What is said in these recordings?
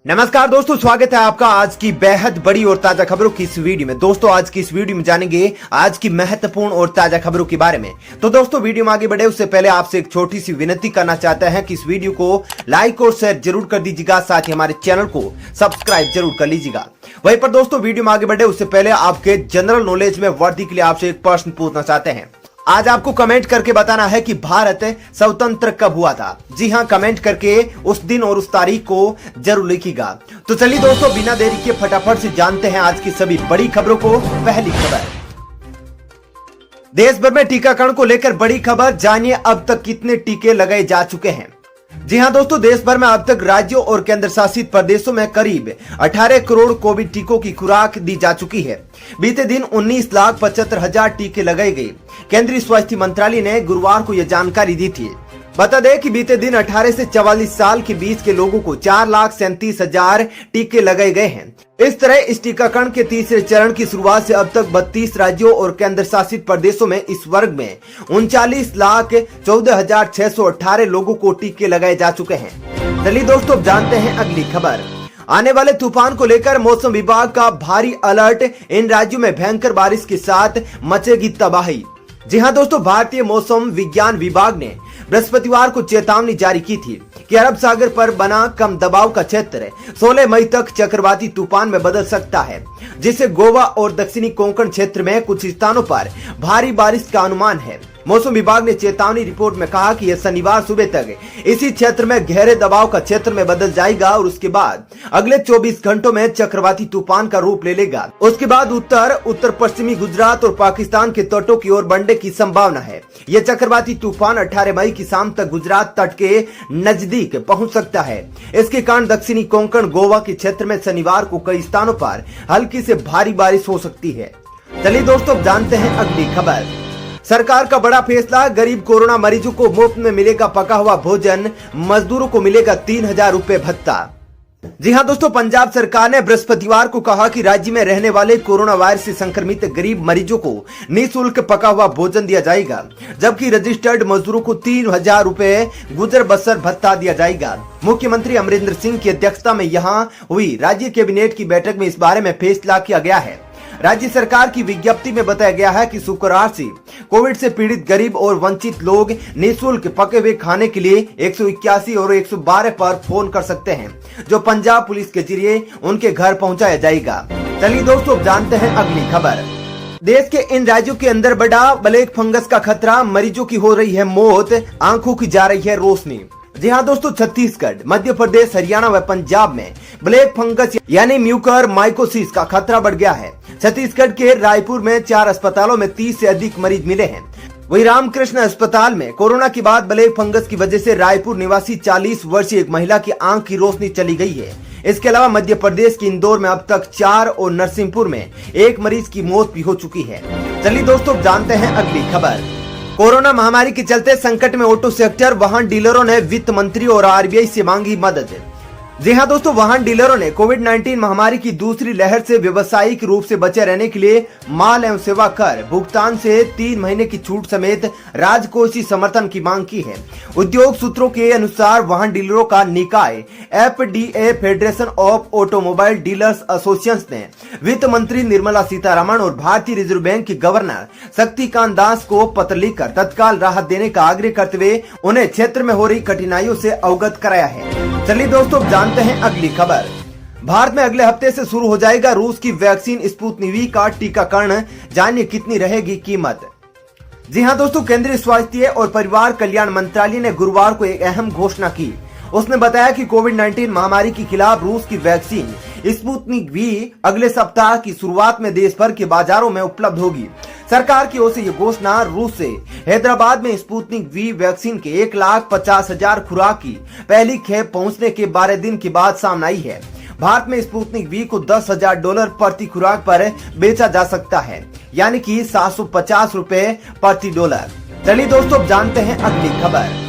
नमस्कार दोस्तों, स्वागत है आपका आज की बेहद बड़ी और ताजा खबरों की इस वीडियो में। दोस्तों आज की इस वीडियो में जानेंगे आज की महत्वपूर्ण और ताजा खबरों के बारे में। तो दोस्तों वीडियो में आगे बढ़े उससे पहले आपसे एक छोटी सी विनती करना चाहते हैं कि इस वीडियो को लाइक और शेयर जरूर कर दीजिएगा, साथ ही हमारे चैनल को सब्सक्राइब जरूर कर लीजिएगा। वहीं पर दोस्तों वीडियो में आगे बढ़े उससे पहले आपके जनरल नॉलेज में वर्दी के लिए आपसे एक प्रश्न पूछना चाहते हैं। आज आपको कमेंट करके बताना है कि भारत स्वतंत्र कब हुआ था। जी हां, कमेंट करके उस दिन और उस तारीख को जरूर लिखिएगा। तो चलिए दोस्तों बिना देरी के फटाफट से जानते हैं आज की सभी बड़ी खबरों को। पहली खबर, देश भर में टीकाकरण को लेकर बड़ी खबर। जानिए अब तक कितने टीके लगाए जा चुके हैं। जी हां दोस्तों, देश भर में अब तक राज्यों और केंद्र शासित प्रदेशों में करीब 18 करोड़ कोविड टीकों की खुराक दी जा चुकी है। बीते दिन 19,75,000 टीके लगाए गए। केंद्रीय स्वास्थ्य मंत्रालय ने गुरुवार को यह जानकारी दी थी। बता दें कि बीते दिन 18 से 44 साल के बीच के लोगों को 4,37,000 टीके लगाए गए हैं। इस तरह इस टीकाकरण के तीसरे चरण की शुरुआत से अब तक 32 राज्यों और केंद्र शासित प्रदेशों में इस वर्ग में 39,14,618 लोगों को टीके लगाए जा चुके हैं। चलिए दोस्तों अब जानते हैं अगली खबर। आने वाले तूफान को लेकर मौसम विभाग का भारी अलर्ट। इन राज्यों में भयंकर बारिश के साथ मचेगी तबाही। जी हां दोस्तों, भारतीय मौसम विज्ञान विभाग ने बृहस्पतिवार को चेतावनी जारी की थी कि अरब सागर पर बना कम दबाव का क्षेत्र 16 मई तक चक्रवाती तूफान में बदल सकता है, जिससे गोवा और दक्षिणी कोंकण क्षेत्र में कुछ स्थानों पर भारी बारिश का अनुमान है। मौसम विभाग ने चेतावनी रिपोर्ट में कहा कि यह शनिवार सुबह तक इसी क्षेत्र में गहरे दबाव का क्षेत्र में बदल जाएगा और उसके बाद अगले 24 घंटों में चक्रवाती तूफान का रूप ले लेगा। उसके बाद उत्तर पश्चिमी गुजरात और पाकिस्तान के तटों की ओर बढ़ने की संभावना है। यह चक्रवाती तूफान 18 मई की शाम तक गुजरात तट के नजदीक पहुंच सकता है। इसके कारण दक्षिणी कोंकण गोवा के क्षेत्र में शनिवार को कई स्थानों पर हल्की से भारी बारिश हो सकती है। चलिए दोस्तों जानते हैं अगली खबर। सरकार का बड़ा फैसला, गरीब कोरोना मरीजों को मुफ्त में मिलेगा पका हुआ भोजन, मजदूरों को मिलेगा 3,000 रुपए भत्ता। जी हां दोस्तों, पंजाब सरकार ने बृहस्पतिवार को कहा कि राज्य में रहने वाले कोरोना वायरस से संक्रमित गरीब मरीजों को निःशुल्क पका हुआ भोजन दिया जाएगा, जबकि रजिस्टर्ड मजदूरों को 3,000 रुपए गुजर बसर भत्ता दिया जाएगा। मुख्यमंत्री अमरिंदर सिंह की अध्यक्षता में यहां हुई राज्य कैबिनेट की बैठक में इस बारे में फैसला किया गया है। राज्य सरकार की विज्ञप्ति में बताया गया है कि शुक्रवार से कोविड से पीड़ित गरीब और वंचित लोग निःशुल्क पके हुए खाने के लिए 181 और 112 पर फोन कर सकते हैं, जो पंजाब पुलिस के जरिए उनके घर पहुंचाया जाएगा। चलिए दोस्तों जानते हैं अगली खबर। देश के इन राज्यों के अंदर बढ़ा ब्लैक फंगस का खतरा, मरीजों की हो रही है मौत, आंखों की जा रही है रोशनी। जी हाँ दोस्तों, छत्तीसगढ़, मध्य प्रदेश, हरियाणा व पंजाब में ब्लैक फंगस यानी म्यूकर माइकोसिस का खतरा बढ़ गया है। छत्तीसगढ़ के रायपुर में 4 अस्पतालों में 30 से अधिक मरीज मिले हैं। वहीं रामकृष्ण अस्पताल में कोरोना के बाद ब्लैक फंगस की वजह से रायपुर निवासी 40 वर्षीय एक महिला की आंख की रोशनी चली गई है। इसके अलावा मध्य प्रदेश के इंदौर में अब तक 4 और नरसिंहपुर में 1 मरीज की मौत भी हो चुकी है। चलिए दोस्तों जानते हैं अगली खबर। कोरोना महामारी के चलते संकट में ऑटो सेक्टर, वाहन डीलरों ने वित्त मंत्री और आरबीआई से मांगी मदद। जी हां दोस्तों, वाहन डीलरों ने कोविड-19 महामारी की दूसरी लहर से व्यवसायिक रूप से बचे रहने के लिए माल एवं सेवा कर भुगतान से 3 महीने की छूट समेत राजकोषीय समर्थन की मांग की है। उद्योग सूत्रों के अनुसार वाहन डीलरों का निकाय FDA, federation of automobile dealers association ने वित्त मंत्री निर्मला सीतारमण और भारतीय रिजर्व बैंक के गवर्नर शक्तिकांत दास को पत्र लिखकर तत्काल राहत देने का आग्रह करते हुए उन्हें क्षेत्र में हो रही कठिनाइयों से अवगत कराया है। चलिए दोस्तों जानते हैं अगली खबर। भारत में अगले हफ्ते से शुरू हो जाएगा रूस की वैक्सीन स्पुतनिक वी का टीकाकरण। जानिए कितनी रहेगी कीमत। जी हां दोस्तों, केंद्रीय स्वास्थ्य और परिवार कल्याण मंत्रालय ने गुरुवार को एक अहम घोषणा की। उसने बताया कि कोविड-19 महामारी के खिलाफ रूस की वैक्सीन स्पुतनिक वी अगले सप्ताह की शुरुआत में देश भर के बाजारों में उपलब्ध होगी। सरकार की ओर से यह घोषणा रूस से हैदराबाद में स्पुतनिक वी वैक्सीन के 1,50,000 खुराक की पहली खेप पहुंचने के 12 दिन के बाद सामने आई है। भारत में स्पुतनिक वी को $10,000 प्रति खुराक पर बेचा जा सकता है, यानी कि 750 रुपए प्रति डॉलर। चलिए दोस्तों जानते हैं अगली खबर।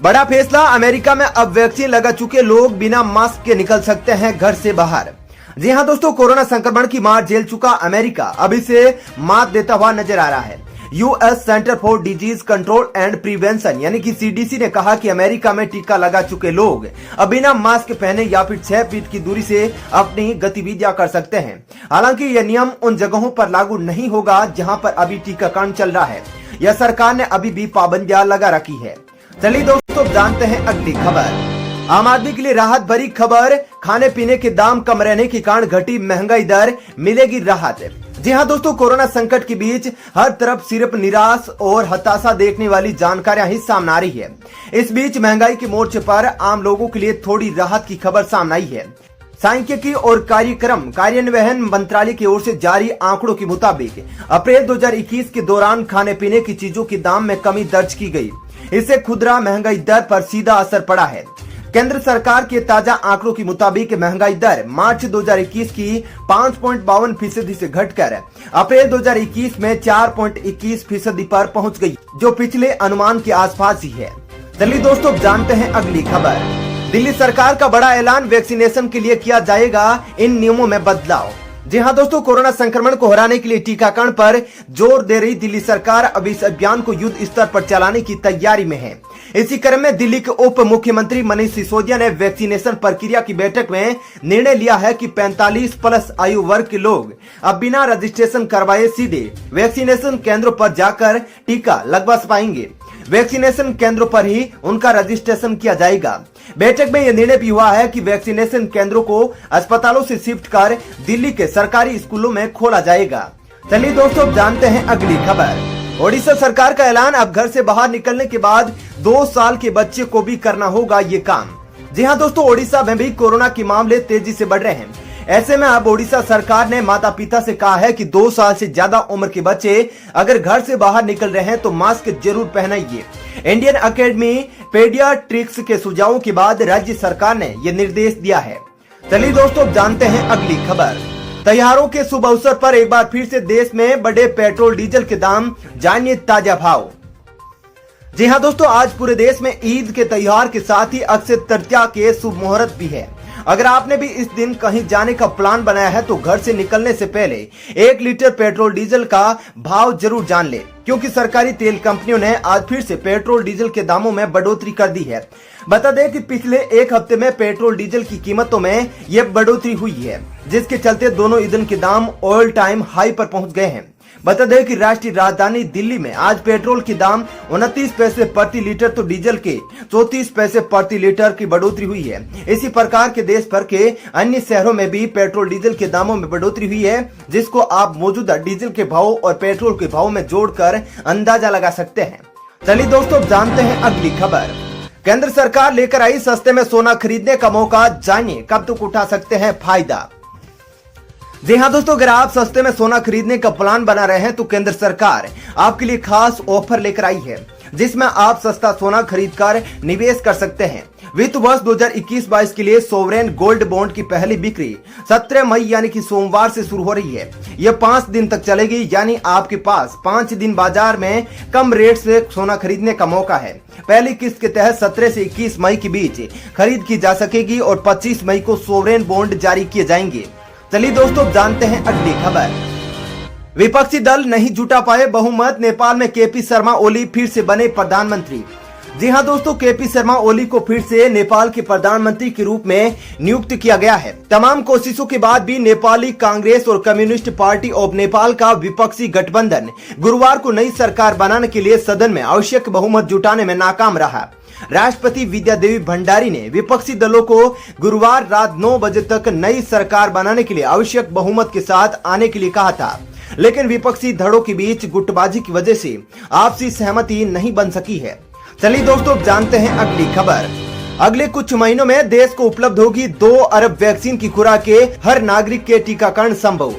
बड़ा फैसला, अमेरिका में अब वैक्सीन लगा चुके लोग बिना मास्क के निकल सकते हैं घर से बाहर। जी हां दोस्तों, कोरोना संक्रमण की मार झेल चुका अमेरिका अब इसे मात देता हुआ नजर आ रहा है। US centre for disease control and prevention यानी कि सीडीसी ने कहा कि अमेरिका में टीका लगा चुके लोग अब बिना मास्क पहने या फिर 6 फीट की दूरी से अपनी गतिविधियां कर सकते हैं। हालांकि यह नियम उन जगहों पर लागू नहीं होगा जहां पर अभी टीकाकरण चल रहा है या सरकार ने अभी भी पाबंदियां लगा रखी है। चलिए दोस्तों जानते हैं अगली खबर। आम आदमी के लिए राहत भरी खबर, खाने पीने के दाम कम रहने के कारण घटी महंगाई दर, मिलेगी राहत। जी हां दोस्तों, कोरोना संकट के बीच हर तरफ सिर्फ निराश और हताशा देखने वाली जानकारियां ही सामने आ रही है। इस बीच महंगाई के मोर्चे पर आम लोगों के लिए थोड़ी राहत की खबर सामने आई है। सांख्यिकी और कार्यक्रम कार्यान्वयन मंत्रालय की ओर से जारी आंकड़ों के मुताबिक अप्रैल 2021 के दौरान खाने पीने की चीजों के दाम में कमी दर्ज की गई। इससे खुदरा महंगाई दर पर सीधा असर पड़ा है। केंद्र सरकार के ताजा आंकड़ों के मुताबिक महंगाई दर मार्च 2021 की 5.52% से घटकर अप्रैल 2021 में 4.21% पर पहुंच गई, जो पिछले अनुमान के आसपास ही है। चलिए दोस्तों जानते हैं अगली खबर। दिल्ली सरकार का बड़ा ऐलान, वैक्सीनेशन के लिए किया जाएगा इन नियमों में बदलाव। जी हां दोस्तों, कोरोना संक्रमण को हराने के लिए टीकाकरण पर जोर दे रही दिल्ली सरकार अब इस अभियान को युद्ध स्तर पर चलाने की तैयारी में है। इसी क्रम में दिल्ली के उप मुख्यमंत्री मनीष सिसोदिया ने वैक्सीनेशन प्रक्रिया की बैठक में निर्णय लिया है कि 45+ आयु वर्ग के लोग अब बिना रजिस्ट्रेशन करवाए सीधे वैक्सीनेशन केंद्रों पर जाकर टीका लगवा पाएंगे। वैक्सीनेशन केंद्रों पर ही उनका रजिस्ट्रेशन किया जाएगा। बैठक में यह निर्णय भी हुआ है कि वैक्सीनेशन केंद्रों को अस्पतालों से शिफ्ट कर दिल्ली के सरकारी स्कूलों में खोला जाएगा। चलिए दोस्तों जानते हैं अगली खबर। ओडिशा सरकार का ऐलान, अब घर से बाहर निकलने के बाद 2 साल के बच्चे को भी करना होगा ये काम। जी हां दोस्तों, ओडिशा में भी कोरोना के मामले तेजी से बढ़ रहे हैं। ऐसे में अब ओडिशा सरकार ने माता पिता से कहा है कि 2 साल से ज्यादा उम्र के बच्चे अगर घर से बाहर निकल रहे हैं तो मास्क जरूर पहनाइए। इंडियन एकेडमी पेडियाट्रिक्स के सुझावों के बाद राज्य सरकार ने यह निर्देश दिया है। चलिए दोस्तों जानते हैं अगली खबर। त्योहारों के शुभ अवसर पर एक बार फिर से देश में बढ़े पेट्रोल डीजल के दाम, जानिए ताजा भाव। जी हां दोस्तों, आज पूरे देश में ईद के त्योहार के साथ ही अक्षय तृतीया के शुभ मुहूर्त भी है। अगर आपने भी इस दिन कहीं जाने का प्लान बनाया है तो घर से निकलने से पहले 1 लीटर पेट्रोल डीजल का भाव जरूर जान ले, क्योंकि सरकारी तेल कंपनियों ने आज फिर से पेट्रोल डीजल के दामों में बढ़ोतरी कर दी है। बता दें कि पिछले एक हफ्ते में पेट्रोल डीजल की कीमतों में यह बढ़ोतरी हुई है, जिसके चलते दोनों ईंधन के दाम ऑल टाइम हाई पर पहुंच गए हैं। बता दें कि राष्ट्रीय राजधानी दिल्ली में आज पेट्रोल के दाम 29 पैसे प्रति लीटर तो डीजल के 34 पैसे प्रति लीटर की बढ़ोतरी हुई है। इसी प्रकार के देश भर के अन्य शहरों में भी पेट्रोल डीजल के दामों में बढ़ोतरी हुई है, जिसको आप मौजूदा डीजल के भाव और पेट्रोल के भाव में जोड़कर अंदाजा लगा सकते हैं। चलिए दोस्तों जानते हैं अगली खबर। केंद्र सरकार लेकर आई सस्ते में सोना खरीदने का मौका, जानिए कब तक उठा सकते हैं फायदा। जी हां दोस्तों, अगर आप सस्ते में सोना खरीदने का प्लान बना रहे हैं तो केंद्र सरकार आपके लिए खास ऑफर लेकर आई है, जिसमें आप सस्ता सोना खरीदकर निवेश कर सकते हैं। वित्त वर्ष 2021-22 के लिए सोवरेन गोल्ड बॉन्ड की पहली बिक्री 17 मई यानी कि सोमवार से शुरू हो रही है। यह 5 दिन तक चलेगी, यानी आपके पास 5 दिन बाजार में कम रेट से सोना खरीदने का मौका है। पहली किस्त के तहत 17 से 21 मई के बीच खरीद की जा सकेगी और 25 मई को सोवरेन बॉन्ड जारी किए जाएंगे। चलिए दोस्तों जानते हैं अगली खबर। विपक्षी दल नहीं जुटा पाए बहुमत, नेपाल में केपी शर्मा ओली फिर से बने प्रधानमंत्री। जी हां दोस्तों, केपी शर्मा ओली को फिर से नेपाल के प्रधानमंत्री के रूप में नियुक्त किया गया है। तमाम कोशिशों के बाद भी नेपाली कांग्रेस और कम्युनिस्ट पार्टी ऑफ नेपाल का विपक्षी गठबंधन गुरुवार को नई सरकार बनाने के लिए सदन में आवश्यक बहुमत जुटाने में नाकाम रहा। राष्ट्रपति विद्यादेवी भंडारी ने विपक्षी दलों को गुरुवार रात 9 बजे तक नई सरकार बनाने के लिए आवश्यक बहुमत के साथ आने के लिए कहा था, लेकिन विपक्षी धड़ों के बीच गुटबाजी की वजह से आपसी सहमति नहीं बन सकी है। चलिए दोस्तों जानते हैं अगली खबर। अगले कुछ महीनों में देश को उपलब्ध होगी 2 अरब वैक्सीन की खुराकें, हर नागरिक के टीकाकरण संभव।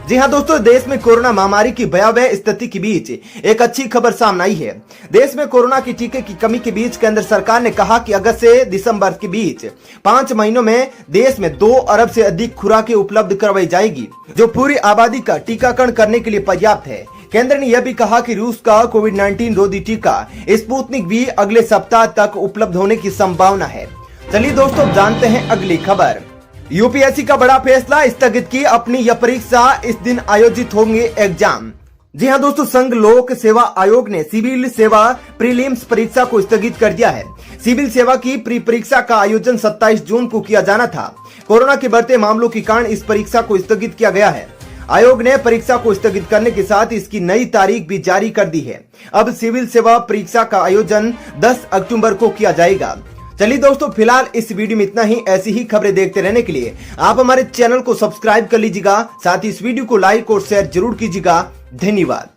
जी हां दोस्तों, देश में कोरोना महामारी की भयावह स्थिति के बीच एक अच्छी खबर सामने आई है। देश में कोरोना के टीके की कमी के बीच केंद्र सरकार ने कहा कि अगस्त से दिसंबर के बीच 5 महीनों में देश में 2 अरब से अधिक खुराकें उपलब्ध करवाई जाएगी, जो पूरी आबादी का टीकाकरण करने के लिए पर्याप्त है। केंद्र ने यह भी कहा कि रूस का कोविड-19 रोधी टीका स्पुतनिक भी अगले सप्ताह तक उपलब्ध होने की संभावना है। चलिए दोस्तों जानते हैं अगली खबर। यूपीएससी का बड़ा फैसला, स्थगित की अपनी यह परीक्षा, इस दिन आयोजित होंगे एग्जाम। जी हां दोस्तों, संघ लोक सेवा आयोग ने सिविल सेवा प्रीलिम्स परीक्षा को स्थगित कर दिया है। सिविल सेवा की प्री परीक्षा का आयोजन 27 जून को किया जाना था। कोरोना के बढ़ते मामलों के कारण इस परीक्षा को स्थगित किया गया है। आयोग ने परीक्षा को स्थगित करने के साथ इसकी नई तारीख भी जारी कर दी है। अब सिविल सेवा परीक्षा का आयोजन 10 अक्टूबर को किया जाएगा। चलिए दोस्तों, फिलहाल इस वीडियो में इतना ही। ऐसी ही खबरें देखते रहने के लिए आप हमारे चैनल को सब्सक्राइब कर लीजिएगा। साथ ही इस वीडियो को लाइक और शेयर जरूर कीजिएगा। धन्यवाद।